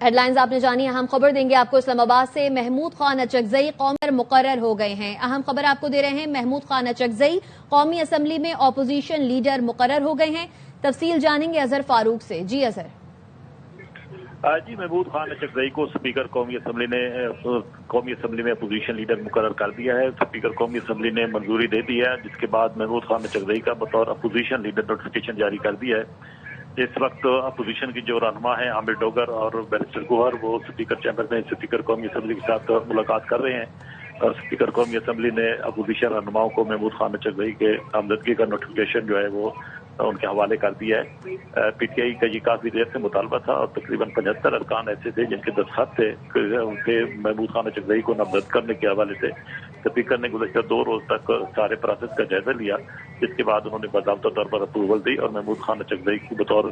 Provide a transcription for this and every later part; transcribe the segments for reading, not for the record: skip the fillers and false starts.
Head lines آپ نے جانی. اہم خبر دیں گے آپ کو اسلام آباد سے. محمود خان اچکزئی قومی مقرر ہو گئے ہیں. اہم خبر آپ کو دے رہے ہیں. محمود خان اچکزئی قومی اسمبلی میں اپوزیشن لیڈر مقرر ہو گئے ہیں. تفصیل جانیں گے اظہر فاروق سے. جی اظہر. جی محمود خان اچکزئی کو اسپیکر قومی اسمبلی میں اپوزیشن لیڈر مقرر کر دیا ہے. اسپیکر قومی اسمبلی نے منظوری دے دی ہے, جس کے بعد محمود خان اچکزئی کا بطور اپوزیشن لیڈر نوٹیفکیشن جاری کر دیا ہے. اس وقت اپوزیشن کی جو رہنما ہیں عامر ڈوگر اور بیرسٹر گوہر, وہ اسپیکر چیمبر میں اسپیکر قومی اسمبلی کے ساتھ ملاقات کر رہے ہیں. اور اسپیکر قومی اسمبلی نے اپوزیشن رہنماؤں کو محمود خان اچکزئی کے نامزدگی کا نوٹیفکیشن جو ہے وہ ان کے حوالے کر دیا ہے. پی ٹی آئی کا یہ کافی دیر سے مطالبہ تھا اور تقریباً 75 ارکان ایسے تھے جن کے دستخط تھے ان کے محمود خان اچکزئی کو نامزد کرنے کے حوالے سے. اسپیکر نے گزشتہ 2 روز تک سارے پروسیس کا جائزہ لیا, جس کے بعد انہوں نے باضابطہ طور پر اپروول دی اور محمود خان اچکزئی کی بطور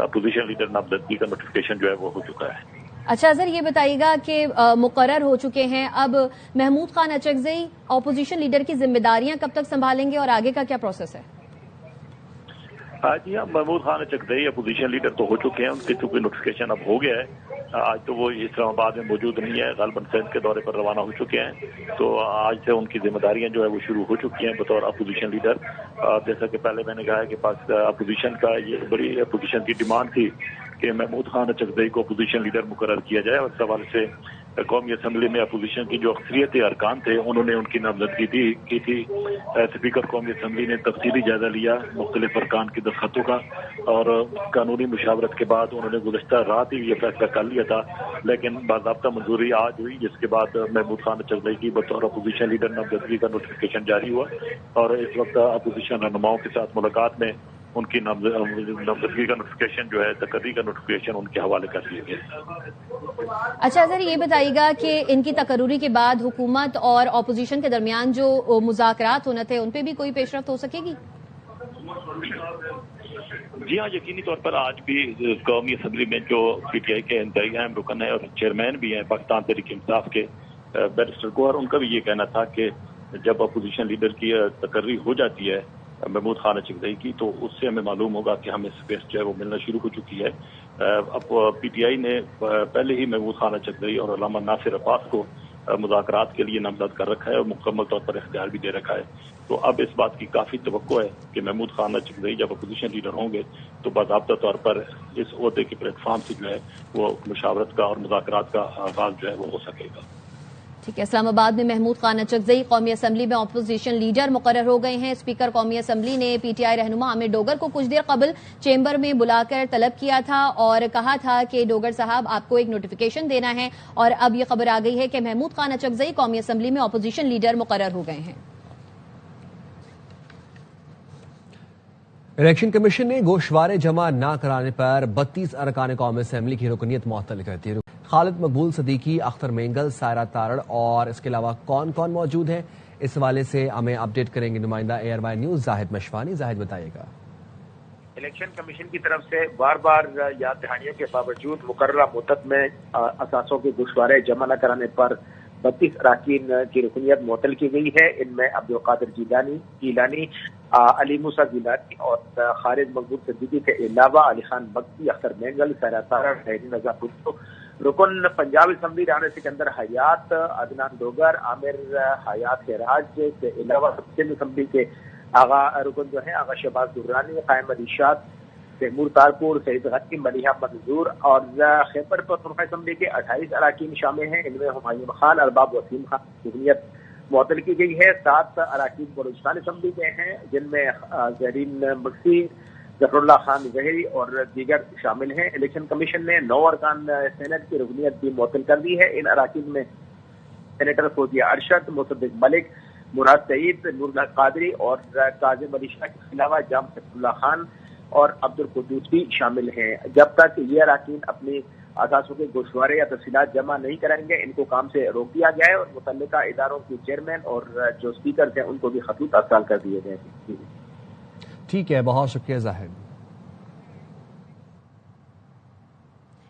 اپوزیشن لیڈر نامزدگی کا نوٹیفکیشن جو ہے وہ ہو چکا ہے. اچھا اظہر, یہ بتائیے گا کہ مقرر ہو چکے ہیں, اب محمود خان اچکزئی اپوزیشن لیڈر کی ذمہ داریاں کب تک سنبھالیں گے اور آگے کا کیا پروسیس ہے؟ جی ہاں, محمود خان اچکزئی اپوزیشن لیڈر تو ہو چکے ہیں. ان کے چونکہ نوٹیفکیشن اب ہو گیا ہے. آج تو وہ اسلام آباد میں موجود نہیں ہے, غالباً سندھ کے دورے پر روانہ ہو چکے ہیں. تو آج سے ان کی ذمہ داریاں جو ہے وہ شروع ہو چکی ہیں بطور اپوزیشن لیڈر. جیسا کہ پہلے میں نے کہا کہ پاس اپوزیشن کا یہ بڑی اپوزیشن کی ڈیمانڈ تھی کہ محمود خان اچکزئی کو اپوزیشن لیڈر مقرر کیا جائے, اور اس حوالے سے قومی اسمبلی میں اپوزیشن کی جو اکثریت ارکان تھے انہوں نے ان کی نامزدگی کی تھی. اسپیکر قومی اسمبلی نے تفصیلی جائزہ لیا مختلف ارکان کی دستخطوں کا, اور قانونی مشاورت کے بعد انہوں نے گزشتہ رات ہی یہ فیصلہ کر لیا تھا. لیکن باضابطہ منظوری آج ہوئی, جس کے بعد محمود خان اچکزئی کی بطور اپوزیشن لیڈر نامزدگی کا نوٹیفکیشن جاری ہوا, اور اس وقت اپوزیشن رہنماؤں کے ساتھ ملاقات میں ان کی نامزدگی کا نوٹیفکیشن جو ہے تقرری کا نوٹیفکیشن ان کے حوالے کر دیا گیا. اچھا سر, یہ بتائیے گا کہ ان کی تقرری کے بعد حکومت اور اپوزیشن کے درمیان جو مذاکرات ہونا تھے ان پہ بھی کوئی پیش رفت ہو سکے گی؟ جی ہاں, یقینی طور پر آج بھی قومی اسمبلی میں جو پی ٹی آئی کے انتہائی اہم رکن ہیں اور چیئرمین بھی ہیں پاکستان تحریک انصاف کے بیرسٹر گوہر, ان کا بھی یہ کہنا تھا کہ جب اپوزیشن لیڈر کی تقرری ہو جاتی ہے محمود خان اچکزئی کی, تو اس سے ہمیں معلوم ہوگا کہ ہمیں اسپیس جو ہے وہ ملنا شروع ہو چکی ہے. اب پی ٹی آئی نے پہلے ہی محمود خان اچکزئی اور علامہ ناصر عباس کو مذاکرات کے لیے نامزد کر رکھا ہے اور مکمل طور پر اختیار بھی دے رکھا ہے. تو اب اس بات کی کافی توقع ہے کہ محمود خان اچکزئی جب اپوزیشن لیڈر ہوں گے تو باضابطہ طور پر اس عہدے کے پلیٹ فارم سے جو ہے وہ مشاورت کا اور مذاکرات کا آغاز جو ہے وہ ہو سکے گا. ٹھیک ہے. اسلام آباد میں محمود خان اچکزئی قومی اسمبلی میں اپوزیشن لیڈر مقرر ہو گئے ہیں. اسپیکر قومی اسمبلی نے پی ٹی آئی رہنما عامر ڈوگر کو کچھ دیر قبل چیمبر میں بلا کر طلب کیا تھا اور کہا تھا کہ ڈوگر صاحب آپ کو ایک نوٹیفکیشن دینا ہے, اور اب یہ خبر آ گئی ہے کہ محمود خان اچکزئی قومی اسمبلی میں اپوزیشن لیڈر مقرر ہو گئے ہیں. الیکشن کمیشن نے گوشوارے جمع نہ کرانے پر 32 ارکان قومی اسمبلی کی رکنیت معطل کر دی. خالد مقبول صدیقی, اختر مینگل, سائرہ تارڑ اور اس کے علاوہ کون کون موجود ہیں, اس حوالے سے ہمیں اپڈیٹ کریں گے نمائندہ ایئر وائی نیوز زاہد مشوانی. زاہد بتائیے گا. الیکشن کمیشن کی طرف سے بار بار یاد دہانیوں کے باوجود مقررہ مدت میں اثاثوں کے گوشوارے جمع نہ کرانے پر 32 اراکین کی رکنیت معطل کی گئی ہے. ان میں عبدالقادر گیلانی, علی موسیٰ گیلانی اور خالد مقبول صدیقی کے علاوہ علی خان بگٹی, اختر مینگل, سائرہ تارڑ, حیدر رضا بھٹو, رکن پنجاب اسمبلی رانا سکندر حیات, عدنان ڈوگر, عامر حیات خیراج کے علاوہ سندھ اسمبلی کے رکن جو ہیں آغا شہباز درانی, قائم علی شاد, تیمور تارپور, سعید غنی, ملیحہ منظور اور خیبر پختونخوا اسمبلی کے 28 اراکین شامل ہیں. ان میں ہمایون خان, ارباب وسیم خان کی رکنیت معطل کی گئی ہے. 7 اراکین بلوچستان اسمبلی کے ہیں جن میں زرین مکسی, ظفر اللہ خان زہری اور دیگر شامل ہیں. الیکشن کمیشن نے 9 ارکان سینٹ کی رکنیت بھی معطل کر دی ہے. ان اراکین میں سینیٹر فوزیہ ارشد, مصدق ملک, مراد سعید, نور اللہ قادری اور کاظم علی شاہ کے علاوہ جام ظفر اللہ خان اور عبدالقدوس بھی شامل ہیں. جب تک یہ اراکین اپنی اثاثوں کے گوشوارے یا تفصیلات جمع نہیں کرائیں گے ان کو کام سے روک دیا گیا ہے, اور متعلقہ اداروں کے چیئرمین اور جو اسپیکرز ہیں ان کو بھی خطوط ارسال کر دیے گئے ہیں. ٹھیک ہے, بہت شکریہ زاہد.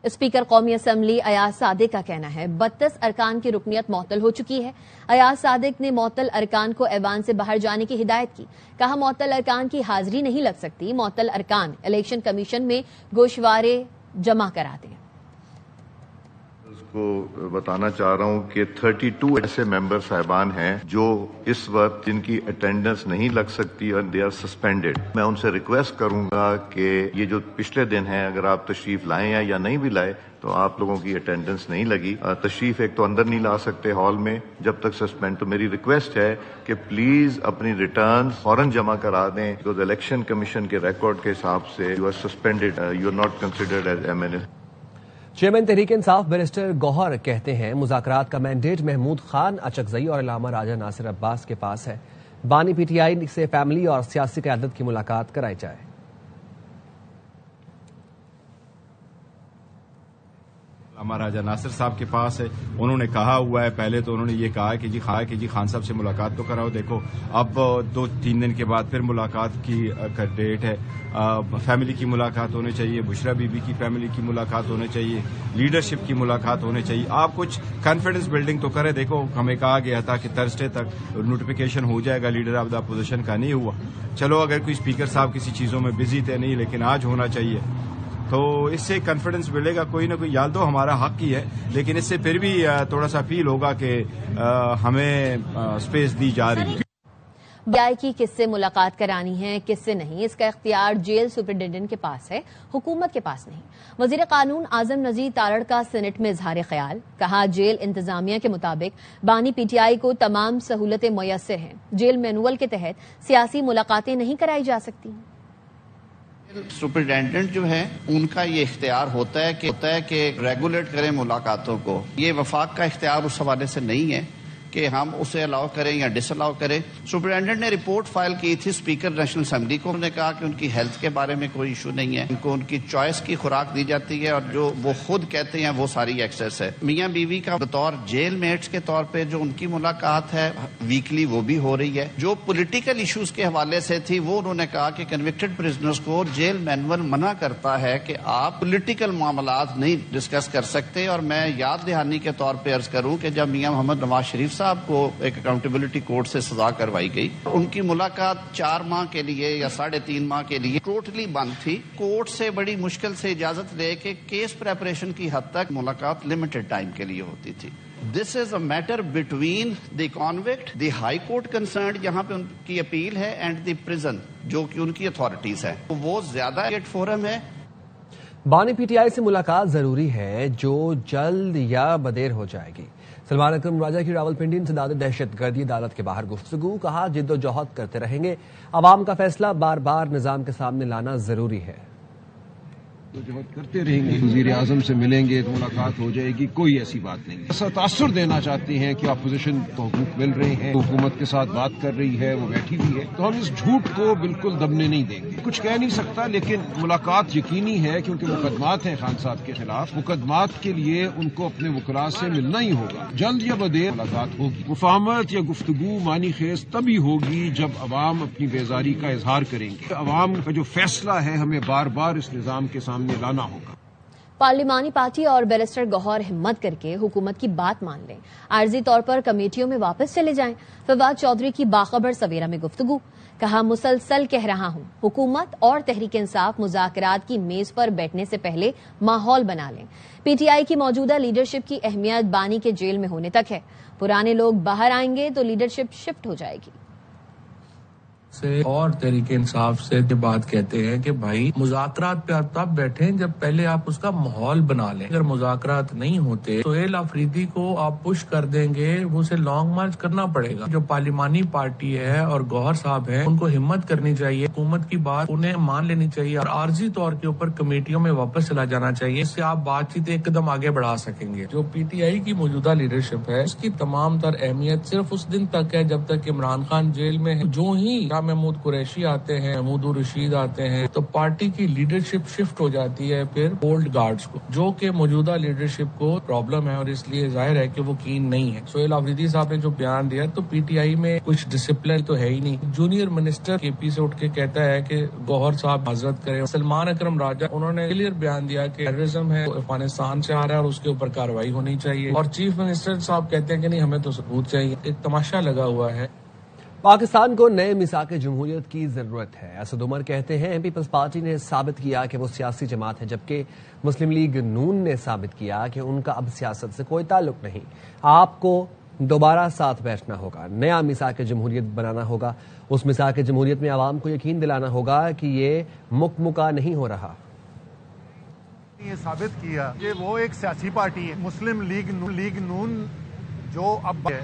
اسپیکر قومی اسمبلی ایاز صادق کا کہنا ہے 32 ارکان کی رکنیت معطل ہو چکی ہے. ایاز صادق نے معطل ارکان کو ایوان سے باہر جانے کی ہدایت کی. کہا معطل ارکان کی حاضری نہیں لگ سکتی, معطل ارکان الیکشن کمیشن میں گوشوارے جمع کرا دیں. کو بتانا چاہ رہا ہوں کہ 32 ایسے ممبر صاحبان ہیں جو اس وقت جن کی اٹینڈنس نہیں لگ سکتی اور دے آر سسپینڈڈ. میں ان سے ریکویسٹ کروں گا کہ یہ جو پچھلے دن ہیں اگر آپ تشریف لائیں ہیں یا نہیں بھی لائے تو آپ لوگوں کی اٹینڈنس نہیں لگی. تشریف ایک تو اندر نہیں لا سکتے ہال میں جب تک سسپینڈ. تو میری ریکویسٹ ہے کہ پلیز اپنی ریٹرن فوراً جمع کرا دیں بیکاز الیکشن کمیشن کے ریکارڈ کے حساب سے you are suspended, you are not considered as MNA. Chairman Tehreek Insaf barrister گوہر کہتے ہیں مذاکرات کا مینڈیٹ محمود خان اچکزئی اور علامہ راجہ ناصر عباس کے پاس ہے. بانی PTI سے فیملی اور سیاسی قیادت کی ملاقات کرائی جائے. علامہ راجہ ناصر صاحب کے پاس ہے. انہوں نے کہا ہوا ہے, پہلے تو انہوں نے یہ کہا کہ جی خان صاحب سے ملاقات تو کراؤ. دیکھو اب 2-3 دن کے بعد پھر ملاقات کی ڈیٹ ہے. فیملی کی ملاقات ہونے چاہیے, بشرا بی بی کی فیملی کی ملاقات ہونے چاہیے, لیڈرشپ کی ملاقات ہونے چاہیے. آپ کچھ کانفیڈنس بلڈنگ تو کریں. دیکھو ہمیں کہا گیا تھا کہ تھرسڈے تک نوٹیفیکیشن ہو جائے گا لیڈر آف دا اپوزیشن کا, نہیں ہوا. چلو اگر کوئی اسپیکر صاحب کسی چیزوں میں بزی تھے نہیں, لیکن آج ہونا چاہیے. تو اس سے کانفیڈنس ملے گا. کوئی نہ کوئی یاد تو ہمارا حق ہی ہے, لیکن اس سے پھر بھی تھوڑا سا فیل ہوگا کہ ہمیں اسپیس دی جا رہی ہے. PTI کی کس سے ملاقات کرانی ہے کس سے نہیں, اس کا اختیار جیل سپرنٹینڈنٹ کے پاس ہے, حکومت کے پاس نہیں. وزیر قانون اعظم نذیر تارڑ کا سینٹ میں اظہار خیال. کہا جیل انتظامیہ کے مطابق بانی PTI کو تمام سہولتیں میسر ہیں. جیل مینول کے تحت سیاسی ملاقاتیں نہیں کرائی جا سکتی. سپرنٹینڈنٹ جو ہے ان کا یہ اختیار ہوتا ہے کہ ریگولیٹ کریں ملاقاتوں کو. یہ وفاق کا اختیار اس حوالے سے نہیں ہے کہ ہم اسے الاؤ کریں یا ڈس الاؤ کریں. سپرنٹینڈنٹ نے رپورٹ فائل کی تھی اسپیکر نیشنل اسمبلی کو. انہوں نے کہا کہ ان کی ہیلتھ کے بارے میں کوئی ایشو نہیں ہے, ان کو ان کی چوائس کی خوراک دی جاتی ہے اور جو وہ خود کہتے ہیں وہ ساری ایکسیس ہے. میاں بیوی کا بطور جیل میٹس کے طور پہ جو ان کی ملاقات ہے ویکلی وہ بھی ہو رہی ہے. جو پولیٹیکل ایشوز کے حوالے سے تھی وہ انہوں نے کہا کہ کنوکٹڈ پرزنرز کو جیل مینول منع کرتا ہے کہ آپ پولیٹیکل معاملات نہیں ڈسکس کر سکتے. اور میں یاد دہانی کے طور پہ عرض کروں کہ جب میاں محمد نواز شریف صاحب کو ایک اکاؤنٹیبلٹی کورٹ سے سزا کروائی گئی, ان کی ملاقات 4 ماہ کے لیے یا 3.5 ماہ کے لیے ٹوٹلی بند تھی. کورٹ سے بڑی مشکل سے اجازت لے کے کیس پریپریشن کی حد تک ملاقات لمیٹڈ ٹائم کے لیے ہوتی تھی. This is a matter between the کانوکٹ, دی ہائی کورٹ کنسرنڈ جہاں پہ ان کی اپیل ہے, اینڈ دی پرزن جو کہ ان کی اتھارٹیز ہے. وہ زیادہ فورم ہے. بانی PTI سے ملاقات ضروری ہے جو جلد یا بدیر ہو جائے گی. سلمان اکرم راجہ کی راولپنڈی انسداد دہشت گردی عدالت کے باہر گفتگو. کہا جد و جہد کرتے رہیں گے, عوام کا فیصلہ بار بار نظام کے سامنے لانا ضروری ہے. جہد کرتے رہیں گے, وزیر اعظم سے ملیں گے تو ملاقات ہو جائے گی, کوئی ایسی بات نہیں. ایسا تاثر دینا چاہتے ہیں کہ اپوزیشن کو حقوق مل رہے ہیں, حکومت کے ساتھ بات کر رہی ہے, وہ بیٹھی ہوئی ہے, تو ہم اس جھوٹ کو بالکل دبنے نہیں دیں گے. کچھ کہہ نہیں سکتا, لیکن ملاقات یقینی ہے کیونکہ مقدمات ہیں خان صاحب کے خلاف. مقدمات کے لیے ان کو اپنے وکلاء سے ملنا ہی ہوگا. جلد یا بدیر ملاقات ہوگی. مفاہمت یا گفتگو معنی خیز تبھی ہوگی جب عوام اپنی بیزاری کا اظہار کریں گے. عوام کا جو فیصلہ ہے ہمیں بار بار اس نظام کے سامنے لانا ہوگا. پارلیمانی پارٹی اور بیرسٹر گوہر ہمت کر کے حکومت کی بات مان لیں, عارضی طور پر کمیٹیوں میں واپس چلے جائیں. فواد چودھری کی باخبر سویرا میں گفتگو. کہا مسلسل کہہ رہا ہوں حکومت اور تحریک انصاف مذاکرات کی میز پر بیٹھنے سے پہلے ماحول بنا لیں. PTI کی موجودہ لیڈرشپ کی اہمیت بانی کے جیل میں ہونے تک ہے. پرانے لوگ باہر آئیں گے تو لیڈرشپ شفٹ ہو جائے گی. سے اور تحریک انصاف سے بات کہتے ہیں کہ بھائی مذاکرات پہ آپ تب بیٹھیں جب پہلے آپ اس کا ماحول بنا لیں. اگر مذاکرات نہیں ہوتے تو سہیل آفریدی کو آپ پش کر دیں گے, وہ اسے لانگ مارچ کرنا پڑے گا. جو پارلیمانی پارٹی ہے اور گوہر صاحب ہیں ان کو ہمت کرنی چاہیے, حکومت کی بات انہیں مان لینی چاہیے اور عارضی طور کے اوپر کمیٹیوں میں واپس چلا جانا چاہیے. اس سے آپ بات چیت ایک قدم آگے بڑھا سکیں گے. جو PTI کی موجودہ لیڈرشپ ہے اس کی تمام تر اہمیت صرف اس دن تک ہے جب تک عمران خان جیل میں ہے. جو ہی محمود قریشی آتے ہیں, محمود رشید آتے ہیں, تو پارٹی کی لیڈرشپ شفٹ ہو جاتی ہے پھر اولڈ گارڈز کو, جو کہ موجودہ لیڈرشپ کو پرابلم ہے اور اس لیے ظاہر ہے کہ وہ کین نہیں ہے. سہیل آفریدی صاحب نے جو بیان دیا تو PTI میں کچھ ڈسپلن تو ہے ہی نہیں. جونیئر منسٹر KP سے اٹھ کے کہتا ہے کہ گوہر صاحب معذرت کریں. سلمان اکرم راجہ انہوں نے کلیئر بیان دیا کہ ٹیررزم ہے, افغانستان سے آ رہا ہے اور اس کے اوپر کارروائی ہونی چاہیے. اور چیف منسٹر صاحب کہتے ہیں کہ نہیں ہمیں تو ثبوت چاہیے. ایک تماشا لگا ہوا ہے. پاکستان کو نئے میثاق جمہوریت کی ضرورت ہے، اسد عمر کہتے ہیں پیپلز پارٹی نے ثابت کیا کہ وہ سیاسی جماعت ہے، جبکہ مسلم لیگ نون نے ثابت کیا کہ ان کا اب سیاست سے کوئی تعلق نہیں۔ آپ کو دوبارہ ساتھ بیٹھنا ہوگا، نیا میثاق جمہوریت بنانا ہوگا، اس میثاق جمہوریت میں عوام کو یقین دلانا ہوگا کہ یہ مکمکا نہیں ہو رہا۔ یہ ثابت کیا کہ وہ ایک سیاسی پارٹی ہے، مسلم لیگ نون جو اب ہے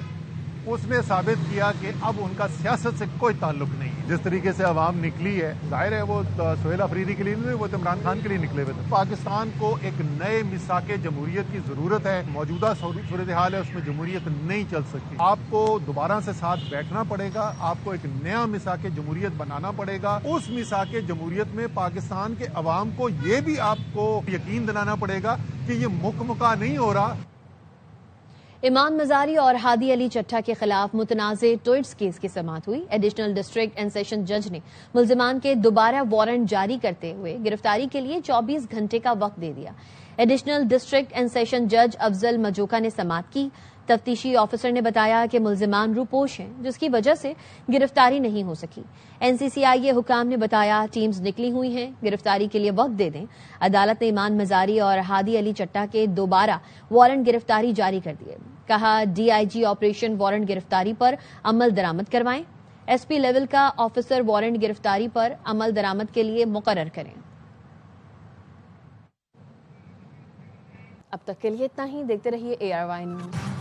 اس نے ثابت کیا کہ اب ان کا سیاست سے کوئی تعلق نہیں ہے۔ جس طریقے سے عوام نکلی ہے، ظاہر ہے وہ سہیل افریدی کے لیے نہیں، وہ عمران خان کے لیے نکلے ہوئے تھے۔ پاکستان کو ایک نئے میثاق جمہوریت کی ضرورت ہے، موجودہ صورتحال ہے اس میں جمہوریت نہیں چل سکتی۔ آپ کو دوبارہ سے ساتھ بیٹھنا پڑے گا، آپ کو ایک نیا میثاق جمہوریت بنانا پڑے گا۔ اس میثاق جمہوریت میں پاکستان کے عوام کو یہ بھی آپ کو یقین دلانا پڑے گا کہ یہ مکمکا نہیں ہو رہا۔ ایمان مزاری اور ہادی علی چٹھا کے خلاف متنازع ٹوئٹس کیس کی سماعت ہوئی۔ ایڈیشنل ڈسٹرکٹ اینڈ سیشن جج نے ملزمان کے دوبارہ وارنٹ جاری کرتے ہوئے گرفتاری کے لیے 24 گھنٹے کا وقت دے دیا۔ ایڈیشنل ڈسٹرکٹ اینڈ سیشن جج افضل مجوکا نے سماعت کی۔ تفتیشی آفیسر نے بتایا کہ ملزمان روپوش ہیں، جس کی وجہ سے گرفتاری نہیں ہو سکی۔ NCCI حکام نے بتایا ٹیمز نکلی ہوئی ہیں، گرفتاری کے لیے وقت دے دیں۔ عدالت نے ایمان مزاری اور ہادی علی چٹھا کے دوبارہ وارنٹ گرفتاری جاری کر دیے۔ کہا DIG آپریشن وارنٹ گرفتاری پر عمل درآمد کروائیں، SP لیول کا آفیسر وارنٹ گرفتاری پر عمل درآمد کے لیے مقرر کریں۔ اب تک کے لیے اتنا ہی، دیکھتے رہیے ARY نیوز۔